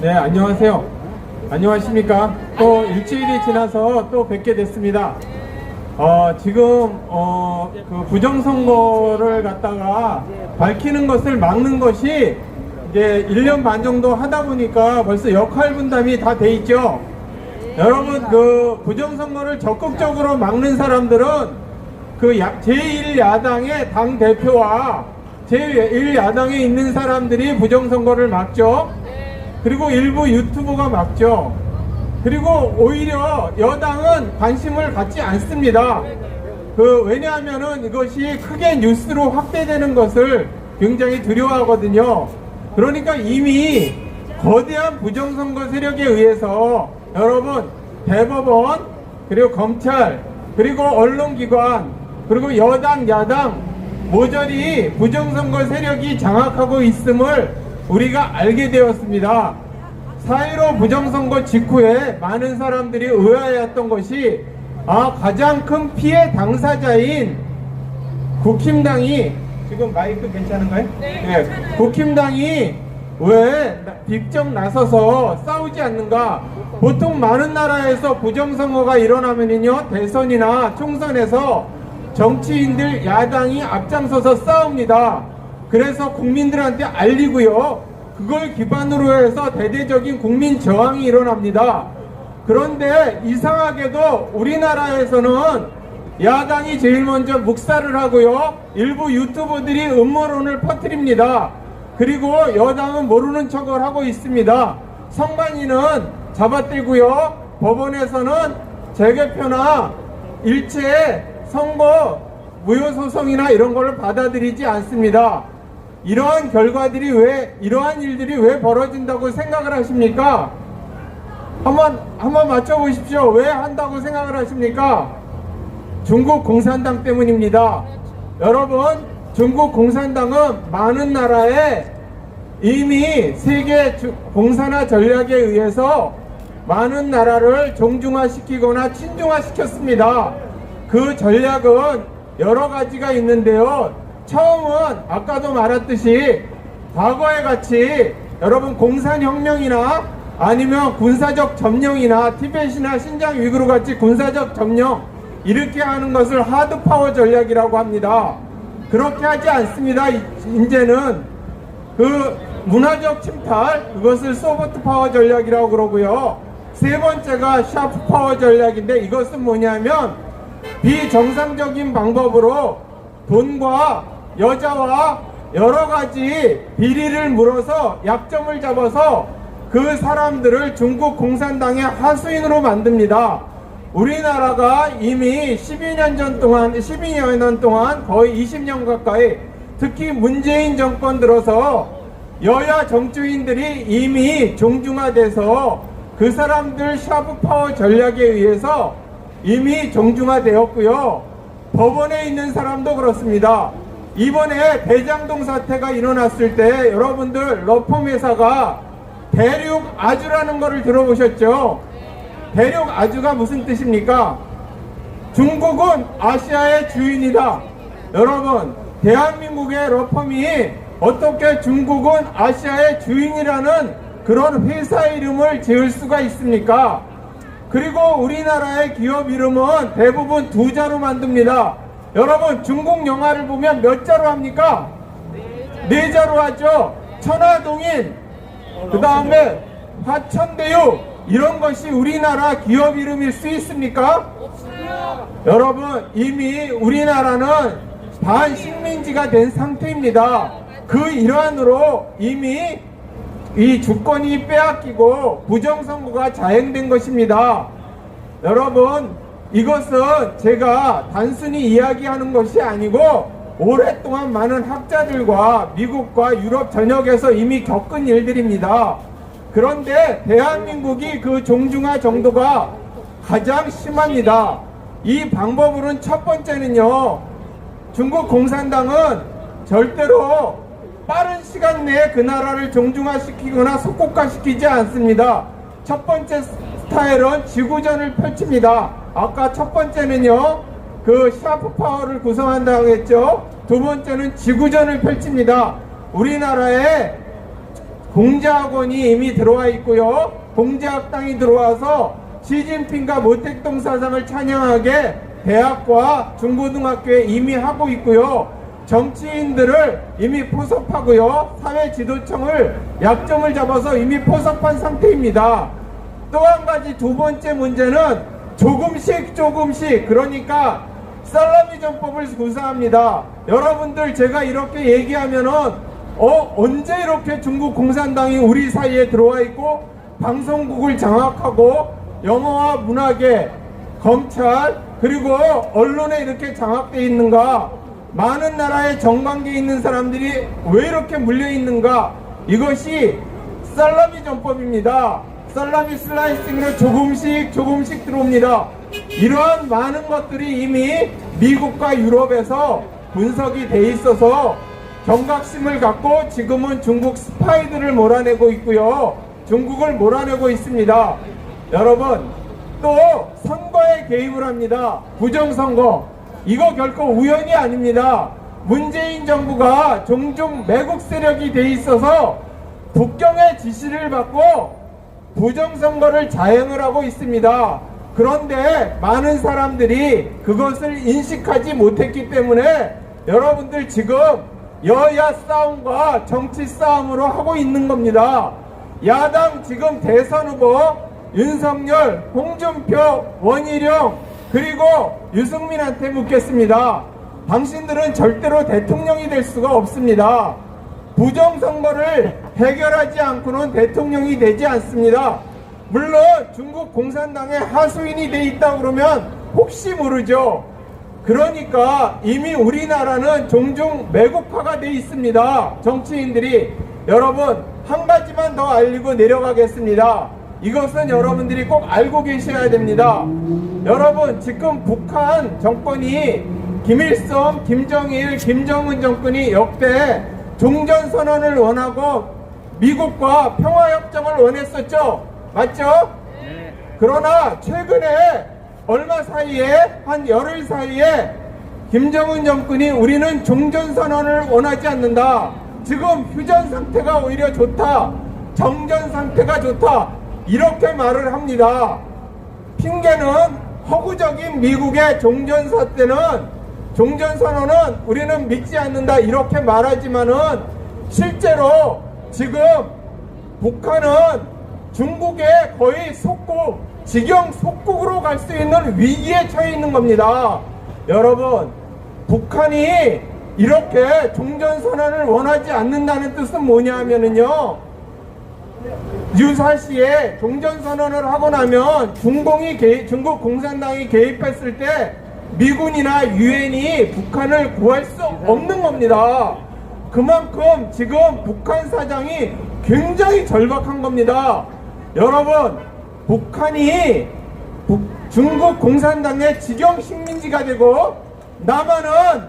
네, 안녕하세요. 안녕하십니까. 또 일주일이 지나서 또 뵙게 됐습니다. 지금 그 부정선거를 갖다가 밝히는 것을 막는 것이 이제 1년 반 정도 하다 보니까 벌써 역할 분담이 다 돼 있죠. 여러분, 그 부정선거를 적극적으로 막는 사람들은 그 제1야당의 당대표와 제1야당에 있는 사람들이 부정선거를 막죠. 그리고 일부 유튜버가 막죠. 그리고 오히려 여당은 관심을 갖지 않습니다. 왜냐하면은 이것이 크게 뉴스로 확대되는 것을 굉장히 두려워하거든요. 그러니까 이미 거대한 부정선거 세력에 의해서 여러분, 대법원, 그리고 검찰, 그리고 언론기관, 그리고 여당, 야당 모조리 부정선거 세력이 장악하고 있음을 우리가 알게 되었습니다. 4.15 부정선거 직후에 많은 사람들이 의아해했던 것이 가장 큰 피해 당사자인 국힘당이, 지금 마이크 괜찮은가요? 네. 국힘당이 왜 직접 나서서 싸우지 않는가? 보통 많은 나라에서 부정선거가 일어나면요, 대선이나 총선에서 정치인들, 야당이 앞장서서 싸웁니다. 그래서 국민들한테 알리고요, 그걸 기반으로 해서 대대적인 국민 저항이 일어납니다. 그런데 이상하게도 우리나라에서는 야당이 제일 먼저 묵살을 하고요, 일부 유튜버들이 음모론을 퍼뜨립니다. 그리고 여당은 모르는 척을 하고 있습니다. 선관위는 잡아떼고요, 법원에서는 재개표나 일체 선거 무효소송이나 이런 걸 받아들이지 않습니다. 이러한 이러한 일들이 왜 벌어진다고 생각을 하십니까? 한번 맞춰보십시오. 왜 한다고 생각을 하십니까? 중국 공산당 때문입니다. 여러분, 중국 공산당은 많은 나라에 이미 세계 공산화 전략에 의해서 많은 나라를 종중화시키거나 친중화시켰습니다. 그 전략은 여러 가지가 있는데요. 처음은 아까도 말했듯이 과거에 같이 여러분 공산혁명이나 아니면 군사적 점령이나 티벳이나 신장 위구르 같이 군사적 점령 이렇게 하는 것을 하드파워 전략이라고 합니다. 그렇게 하지 않습니다. 이제는 그 문화적 침탈, 그것을 소프트파워 전략이라고 그러고요. 세 번째가 샤프파워 전략인데, 이것은 뭐냐면 비정상적인 방법으로 돈과 여자와 여러 가지 비리를 물어서 약점을 잡아서 그 사람들을 중국 공산당의 하수인으로 만듭니다. 우리나라가 이미 12년 동안 거의 20년 가까이, 특히 문재인 정권 들어서 여야 정치인들이 이미 종중화돼서 그 사람들 샤프파워 전략에 의해서 이미 종중화되었고요. 법원에 있는 사람도 그렇습니다. 이번에 대장동 사태가 일어났을 때 여러분들 러펌 회사가 대륙아주라는 거를 들어보셨죠? 대륙아주가 무슨 뜻입니까? 중국은 아시아의 주인이다. 여러분, 대한민국의 러펌이 어떻게 중국은 아시아의 주인이라는 그런 회사 이름을 지을 수가 있습니까? 그리고 우리나라의 기업 이름은 대부분 두 자로 만듭니다. 여러분, 중국 영화를 보면 몇 자로 합니까? 네 자로 하죠. 천하동인, 그 다음에 화천대유, 이런 것이 우리나라 기업 이름일 수 있습니까? 없습니다. 여러분, 이미 우리나라는 반식민지가 된 상태입니다. 그 일환으로 이미 이 주권이 빼앗기고 부정선거가 자행된 것입니다. 여러분, 이것은 제가 단순히 이야기하는 것이 아니고 오랫동안 많은 학자들과 미국과 유럽 전역에서 이미 겪은 일들입니다. 그런데 대한민국이 그 종중화 정도가 가장 심합니다. 이 방법으로는 첫 번째는요, 중국 공산당은 절대로 빠른 시간 내에 그 나라를 종중화시키거나 속국화시키지 않습니다. 첫 번째 스타일은 지구전을 펼칩니다. 아까 첫 번째는요, 그 샤프파워를 구성한다고 했죠. 두 번째는 지구전을 펼칩니다. 우리나라에 공자학원이 이미 들어와 있고요. 공자학당이 들어와서 시진핑과 모택동 사상을 찬양하게 대학과 중고등학교에 이미 하고 있고요. 정치인들을 이미 포섭하고요. 사회지도청을 약점을 잡아서 이미 포섭한 상태입니다. 또 한 가지 두 번째 문제는 조금씩 그러니까 살라미 전법을 구사합니다. 여러분들 제가 이렇게 얘기하면은 언제 이렇게 중국 공산당이 우리 사이에 들어와 있고 방송국을 장악하고 영어와 문학에 검찰 그리고 언론에 이렇게 장악되어 있는가? 많은 나라에 정관계에 있는 사람들이 왜 이렇게 물려 있는가? 이것이 살라미 전법입니다. 살라미 슬라이싱으로 조금씩 들어옵니다. 이러한 많은 것들이 이미 미국과 유럽에서 분석이 돼 있어서 경각심을 갖고 지금은 중국 스파이들을 몰아내고 있고요. 중국을 몰아내고 있습니다. 여러분, 또 선거에 개입을 합니다. 부정선거. 이거 결코 우연이 아닙니다. 문재인 정부가 종종 매국 세력이 돼 있어서 북경의 지시를 받고 부정선거를 자행을 하고 있습니다. 그런데 많은 사람들이 그것을 인식하지 못했기 때문에 여러분들 지금 여야 싸움과 정치 싸움으로 하고 있는 겁니다. 야당 지금 대선 후보 윤석열, 홍준표, 원희룡 그리고 유승민한테 묻겠습니다. 당신들은 절대로 대통령이 될 수가 없습니다. 부정선거를 해결하지 않고는 대통령이 되지 않습니다. 물론 중국 공산당의 하수인이 돼 있다 그러면 혹시 모르죠. 그러니까 이미 우리나라는 종종 매국화가 돼 있습니다. 정치인들이. 여러분, 한 가지만 더 알리고 내려가겠습니다. 이것은 여러분들이 꼭 알고 계셔야 됩니다. 여러분, 지금 북한 정권이 김일성, 김정일, 김정은 정권이 역대 종전선언을 원하고 미국과 평화협정을 원했었죠. 맞죠? 네. 그러나 최근에 얼마 사이에 한 열흘 사이에 김정은 정권이 우리는 종전선언을 원하지 않는다. 지금 휴전 상태가 오히려 좋다. 정전 상태가 좋다. 이렇게 말을 합니다. 핑계는 허구적인 미국의 종전사 때는 종전선언은 우리는 믿지 않는다 이렇게 말하지만은 실제로 지금 북한은 중국의 거의 속국, 직영 속국으로 갈 수 있는 위기에 처해 있는 겁니다. 여러분, 북한이 이렇게 종전선언을 원하지 않는다는 뜻은 뭐냐 하면은요, 유사시에 종전선언을 하고 나면 중국 공산당이 개입했을 때 미군이나 유엔이 북한을 구할 수 없는 겁니다. 그만큼 지금 북한 사정이 굉장히 절박한 겁니다. 여러분, 북한이 중국 공산당의 직영 식민지가 되고 남한은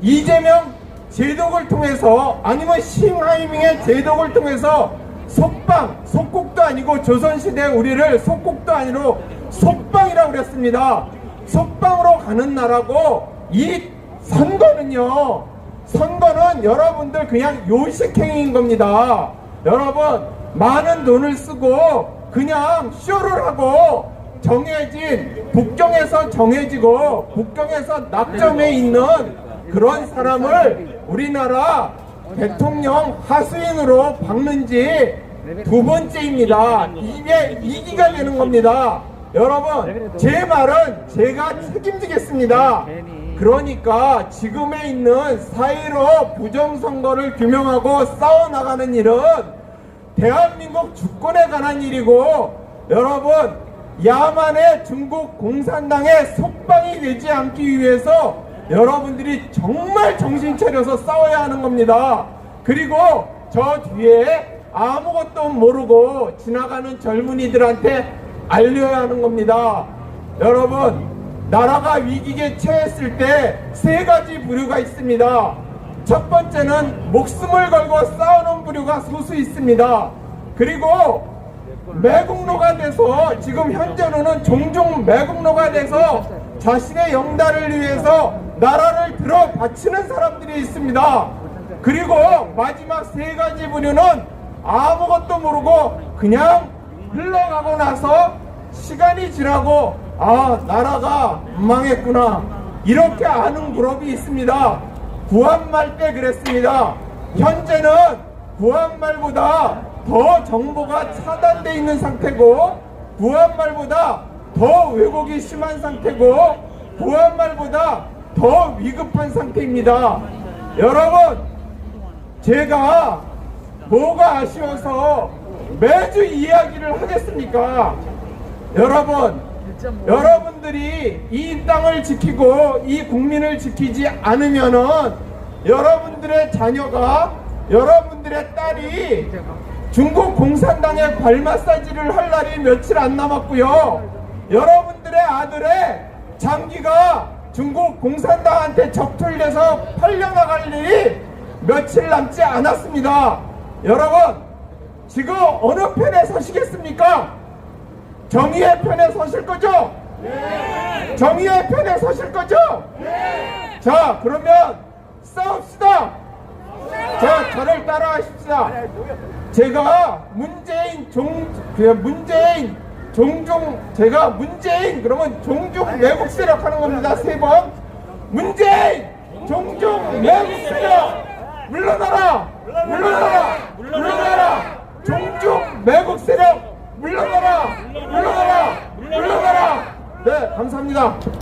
이재명 제독을 통해서 아니면 싱하이밍의 제독을 통해서 속국도 아니고 조선시대 우리를 속국도 아니고 속방이라고 그랬습니다. 속방으로 가는 나라고, 이 선거는 여러분들 그냥 요식행위인 겁니다. 여러분, 많은 돈을 쓰고 그냥 쇼를 하고 북경에서 정해지고 북경에서 낙점해 있는 그런 사람을 우리나라 대통령 하수인으로 박는지 두 번째입니다. 이게 이기가 되는 겁니다. 여러분, 제 말은 제가 책임지겠습니다. 그러니까 지금에 있는 사이로 부정선거를 규명하고 싸워나가는 일은 대한민국 주권에 관한 일이고, 여러분, 야만의 중국 공산당의 속방이 되지 않기 위해서 여러분들이 정말 정신 차려서 싸워야 하는 겁니다. 그리고 저 뒤에 아무것도 모르고 지나가는 젊은이들한테 알려야 하는 겁니다. 여러분, 나라가 위기에 처했을 때 세 가지 부류가 있습니다. 첫 번째는 목숨을 걸고 싸우는 부류가 소수 있습니다. 그리고 매국노가 돼서, 지금 현재로는 종종 매국노가 돼서 자신의 영달을 위해서 나라를 들어 바치는 사람들이 있습니다. 그리고 마지막 세 가지 부류는 아무것도 모르고 그냥 흘러가고 나서 시간이 지나고 아, 나라가 망했구나 이렇게 아는 그룹이 있습니다. 구한말 때 그랬습니다. 현재는 구한말보다 더 정보가 차단되어 있는 상태고, 구한말보다 더 왜곡이 심한 상태고, 구한말보다 더 위급한 상태입니다. 여러분, 제가 뭐가 아쉬워서 매주 이야기를 하겠습니까? 여러분, 여러분들이 이 땅을 지키고 이 국민을 지키지 않으면은 여러분들의 자녀가, 여러분들의 딸이 중국 공산당의 발 마사지를 할 날이 며칠 안 남았고요. 여러분들의 아들의 장기가 중국 공산당한테 적출돼서 팔려나갈 일이 며칠 남지 않았습니다. 여러분, 지금 어느 편에 서시겠습니까? 정의의 편에 서실 거죠? 네. 정의의 편에 서실 거죠? 네. 자, 그러면 싸웁시다. 자, 저를 따라하십시다. 제가 문재인 그러면 종종 외국 세력 하는 겁니다. 3번. 문재인 종종 외국 세력 물러나라, 물러나라, 물러나라. 종종 외국 세력 물러나라, 물러나라, 물러나라. 네, 감사합니다.